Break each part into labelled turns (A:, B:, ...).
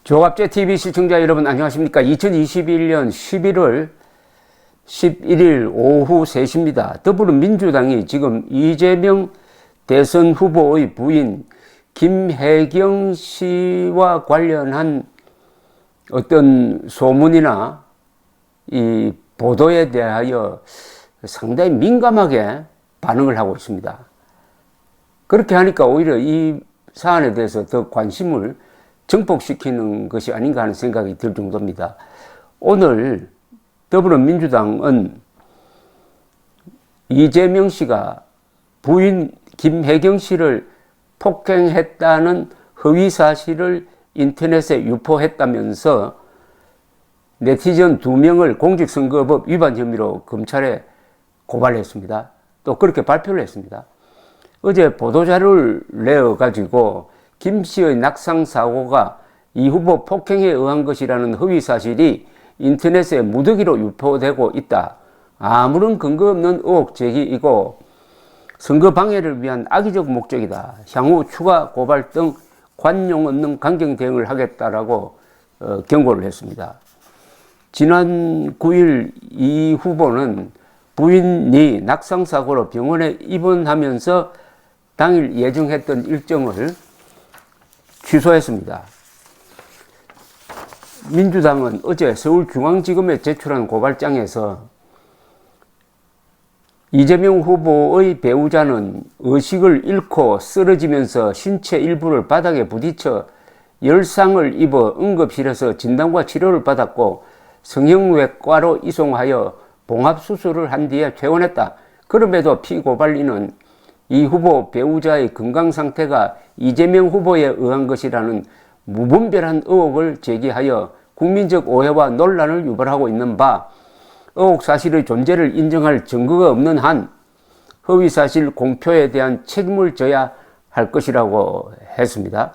A: 조갑제TV 시청자 여러분 안녕하십니까. 2021년 11월 11일 오후 3시입니다. 더불어민주당이 지금 이재명 대선 후보의 부인 김혜경 씨와 관련한 어떤 소문이나 이 보도에 대하여 상당히 민감하게 반응을 하고 있습니다. 그렇게 하니까 오히려 이 사안에 대해서 더 관심을 증폭시키는 것이 아닌가 하는 생각이 들 정도입니다. 오늘 더불어민주당은 이재명 씨가 부인 김혜경 씨를 폭행했다는 허위 사실을 인터넷에 유포했다면서 네티즌 2명을 공직선거법 위반 혐의로 검찰에 고발했습니다. 또 그렇게 발표를 했습니다. 어제 보도자료를 내어가지고 김 씨의 낙상사고가 이 후보 폭행에 의한 것이라는 허위 사실이 인터넷에 무더기로 유포되고 있다. 아무런 근거 없는 의혹 제기이고 선거 방해를 위한 악의적 목적이다. 향후 추가 고발 등 관용 없는 강경 대응을 하겠다라고 경고를 했습니다. 지난 9일 이 후보는 부인이 낙상사고로 병원에 입원하면서 당일 예정했던 일정을 취소했습니다. 민주당은 어제 서울중앙지검에 제출한 고발장에서 이재명 후보의 배우자는 의식을 잃고 쓰러지면서 신체 일부를 바닥에 부딪혀 열상을 입어 응급실에서 진단과 치료를 받았고 성형외과로 이송하여 봉합수술을 한 뒤에 퇴원했다. 그럼에도 피고발인은 이 후보 배우자의 건강 상태가 이재명 후보에 의한 것이라는 무분별한 의혹을 제기하여 국민적 오해와 논란을 유발하고 있는 바 의혹 사실의 존재를 인정할 증거가 없는 한 허위사실 공표에 대한 책임을 져야 할 것이라고 했습니다.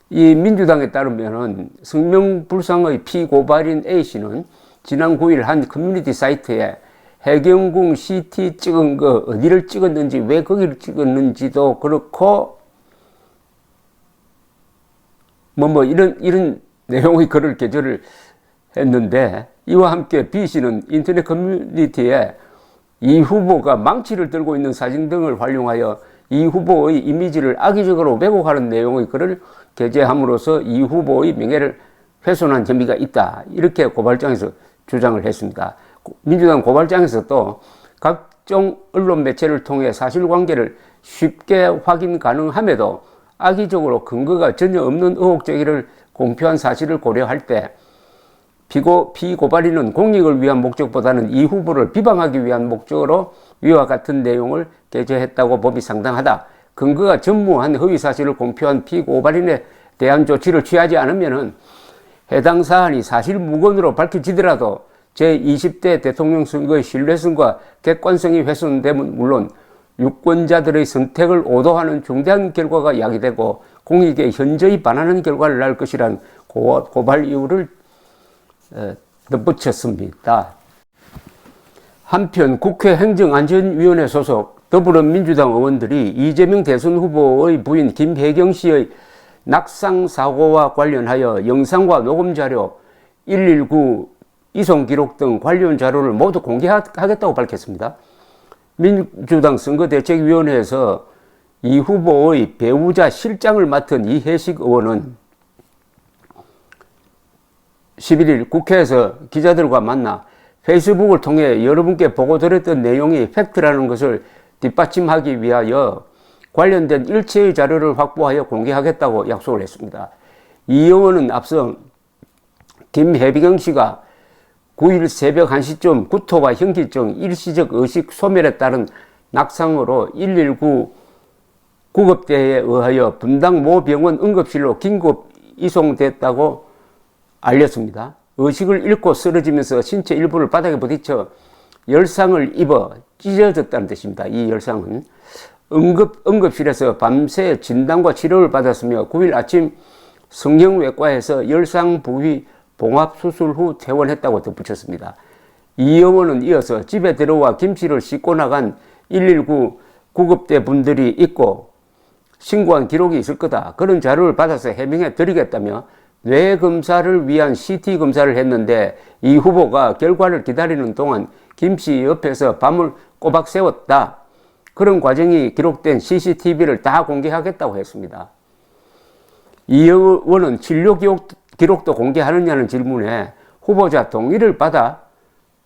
A: 이 민주당에 따르면 성명불상의 피고발인 A씨는 지난 9일 한 커뮤니티 사이트에 해경궁 CT 찍은 거 어디를 찍었는지 왜 거기를 찍었는지도 그렇고 이런 내용의 글을 게재를 했는데 이와 함께 B씨는 인터넷 커뮤니티에 이 후보가 망치를 들고 있는 사진 등을 활용하여 이 후보의 이미지를 악의적으로 왜곡하는 내용의 글을 게재함으로써 이 후보의 명예를 훼손한 혐의가 있다. 이렇게 고발장에서 주장을 했습니다. 민주당 고발장에서 또 각종 언론 매체를 통해 사실관계를 쉽게 확인 가능함에도 악의적으로 근거가 전혀 없는 의혹 제기를 공표한 사실을 고려할 때 피고발인은 공익을 위한 목적보다는 이 후보를 비방하기 위한 목적으로 위와 같은 내용을 게재했다고 봄이 상당하다. 근거가 전무한 허위 사실을 공표한 피고발인에 대한 조치를 취하지 않으면 해당 사안이 사실 무근으로 밝혀지더라도 제20대 대통령 선거의 신뢰성과 객관성이 훼손되면 물론 유권자들의 선택을 오도하는 중대한 결과가 야기되고 공익에 현저히 반하는 결과를 낳을 것이라는 고발 이유를 덧붙였습니다. 한편 국회 행정안전위원회 소속 더불어민주당 의원들이 이재명 대선 후보의 부인 김혜경 씨의 낙상사고와 관련하여 영상과 녹음자료, 119 이송 기록 등 관련 자료를 모두 공개하겠다고 밝혔습니다. 민주당 선거대책위원회에서 이 후보의 배우자 실장을 맡은 이혜식 의원은 11일 국회에서 기자들과 만나 페이스북을 통해 여러분께 보고드렸던 내용이 팩트라는 것을 뒷받침하기 위하여 관련된 일체의 자료를 확보하여 공개하겠다고 약속을 했습니다. 이 의원은 앞서 김혜경 씨가 9일 새벽 1시쯤 구토와 현기증, 일시적 의식 소멸에 따른 낙상으로 119 구급대에 의하여 분당 모 병원 응급실로 긴급 이송됐다고 알렸습니다. 의식을 잃고 쓰러지면서 신체 일부를 바닥에 부딪혀 열상을 입어 찢어졌다는 뜻입니다. 이 열상은 응급실에서 밤새 진단과 치료를 받았으며 9일 아침 성형외과에서 열상 부위 봉합수술 후 퇴원했다고 덧붙였습니다. 이 의원은 이어서 집에 들어와 김씨를 싣고 나간 119 구급대 분들이 있고 신고한 기록이 있을 거다. 그런 자료를 받아서 해명해 드리겠다며 뇌 검사를 위한 CT 검사를 했는데 이 후보가 결과를 기다리는 동안 김 씨 옆에서 밤을 꼬박 새웠다. 그런 과정이 기록된 CCTV를 다 공개하겠다고 했습니다. 이 의원은 진료 기록도 공개하느냐는 질문에 후보자 동의를 받아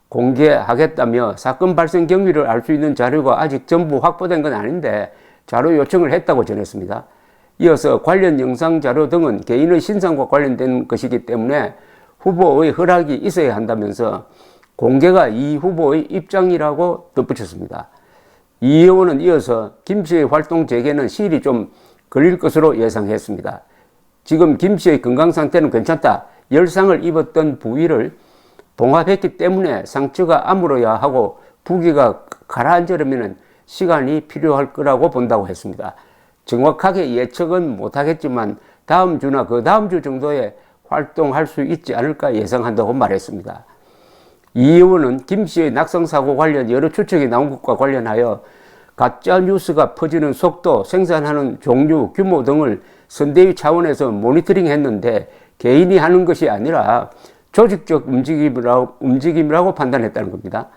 A: 공개하겠다며 사건 발생 경위를 알 수 있는 자료가 아직 전부 확보된 건 아닌데 자료 요청을 했다고 전했습니다. 이어서 관련 영상 자료 등은 개인의 신상과 관련된 것이기 때문에 후보의 허락이 있어야 한다면서 공개가 이 후보의 입장이라고 덧붙였습니다. 이 의원은 이어서 김 씨의 활동 재개는 시일이 좀 걸릴 것으로 예상했습니다. 지금 김 씨의 건강 상태는 괜찮다. 열상을 입었던 부위를 봉합했기 때문에 상처가 아물어야 하고 부기가 가라앉으려면 시간이 필요할 거라고 본다고 했습니다. 정확하게 예측은 못하겠지만 다음 주나 그 다음 주 정도에 활동할 수 있지 않을까 예상한다고 말했습니다. 이 의원은 김 씨의 낙성사고 관련 여러 추측이 나온 것과 관련하여 가짜뉴스가 퍼지는 속도, 생산하는 종류, 규모 등을 선대위 차원에서 모니터링했는데 개인이 하는 것이 아니라 조직적 움직임이라고 판단했다는 겁니다.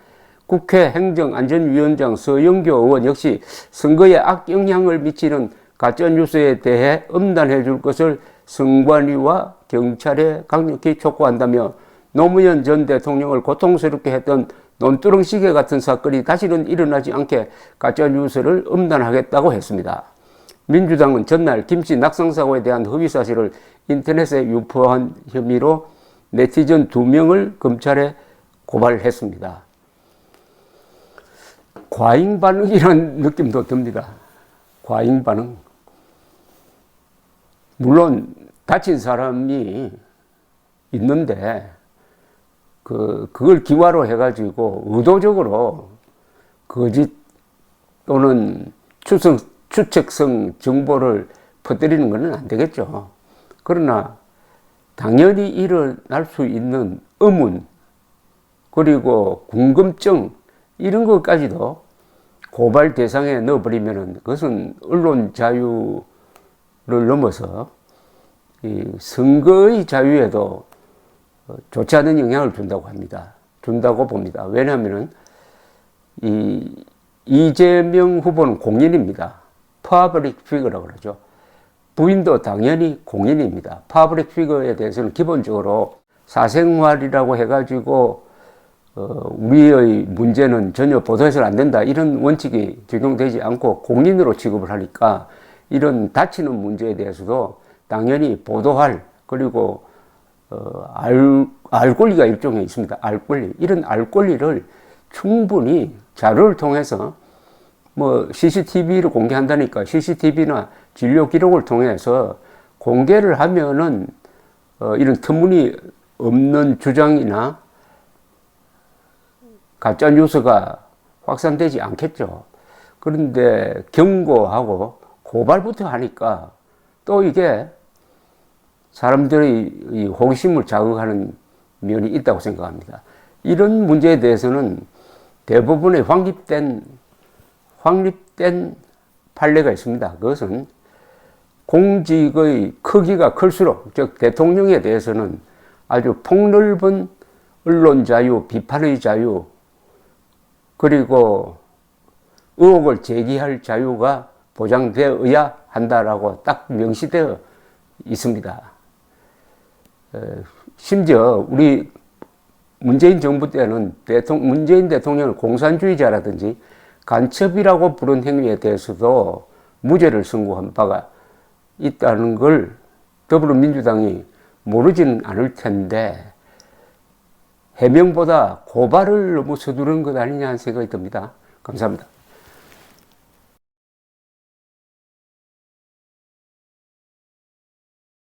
A: 국회 행정안전위원장 서영교 의원 역시 선거에 악영향을 미치는 가짜뉴스에 대해 엄단해 줄 것을 선관위와 경찰에 강력히 촉구한다며 노무현 전 대통령을 고통스럽게 했던 논두렁시계 같은 사건이 다시는 일어나지 않게 가짜뉴스를 엄단하겠다고 했습니다. 민주당은 전날 김씨 낙성사고에 대한 허위사실을 인터넷에 유포한 혐의로 네티즌 2명을 검찰에 고발했습니다. 과잉 반응이라는 느낌도 듭니다. 과잉 반응. 물론 다친 사람이 있는데 그걸 기화로 해가지고 의도적으로 거짓 또는 추측성 정보를 퍼뜨리는 것은 안 되겠죠. 그러나 당연히 일어날 수 있는 의문 그리고 궁금증 이런 것까지도 고발 대상에 넣어버리면 그것은 언론 자유를 넘어서 이 선거의 자유에도 좋지 않은 영향을 준다고 봅니다. 왜냐하면 이재명 후보는 공인입니다. 퍼블릭 피거라고 그러죠. 부인도 당연히 공인입니다. 퍼블릭 피거에 대해서는 기본적으로 사생활이라고 해가지고 우리의 문제는 전혀 보도해서는 안 된다 이런 원칙이 적용되지 않고 공인으로 취급을 하니까 이런 다치는 문제에 대해서도 당연히 보도할 그리고 알 권리가 일종의 있습니다. 알 권리. 이런 알 권리를 충분히 자료를 통해서 CCTV를 공개한다니까 CCTV나 진료 기록을 통해서 공개를 하면은 이런 터무니없는 주장이나 가짜 뉴스가 확산되지 않겠죠. 그런데 경고하고 고발부터 하니까 또 이게 사람들의 호기심을 자극하는 면이 있다고 생각합니다. 이런 문제에 대해서는 대부분의 확립된 판례가 있습니다. 그것은 공직의 크기가 클수록, 즉 대통령에 대해서는 아주 폭넓은 언론 자유, 비판의 자유, 그리고 의혹을 제기할 자유가 보장되어야 한다라고 딱 명시되어 있습니다. 심지어 우리 문재인 정부 때는 문재인 대통령을 공산주의자라든지 간첩이라고 부른 행위에 대해서도 무죄를 선고한 바가 있다는 걸 더불어민주당이 모르지는 않을 텐데 해명보다 고발을 너무 서두르는 것 아니냐 하는 생각이 듭니다. 감사합니다.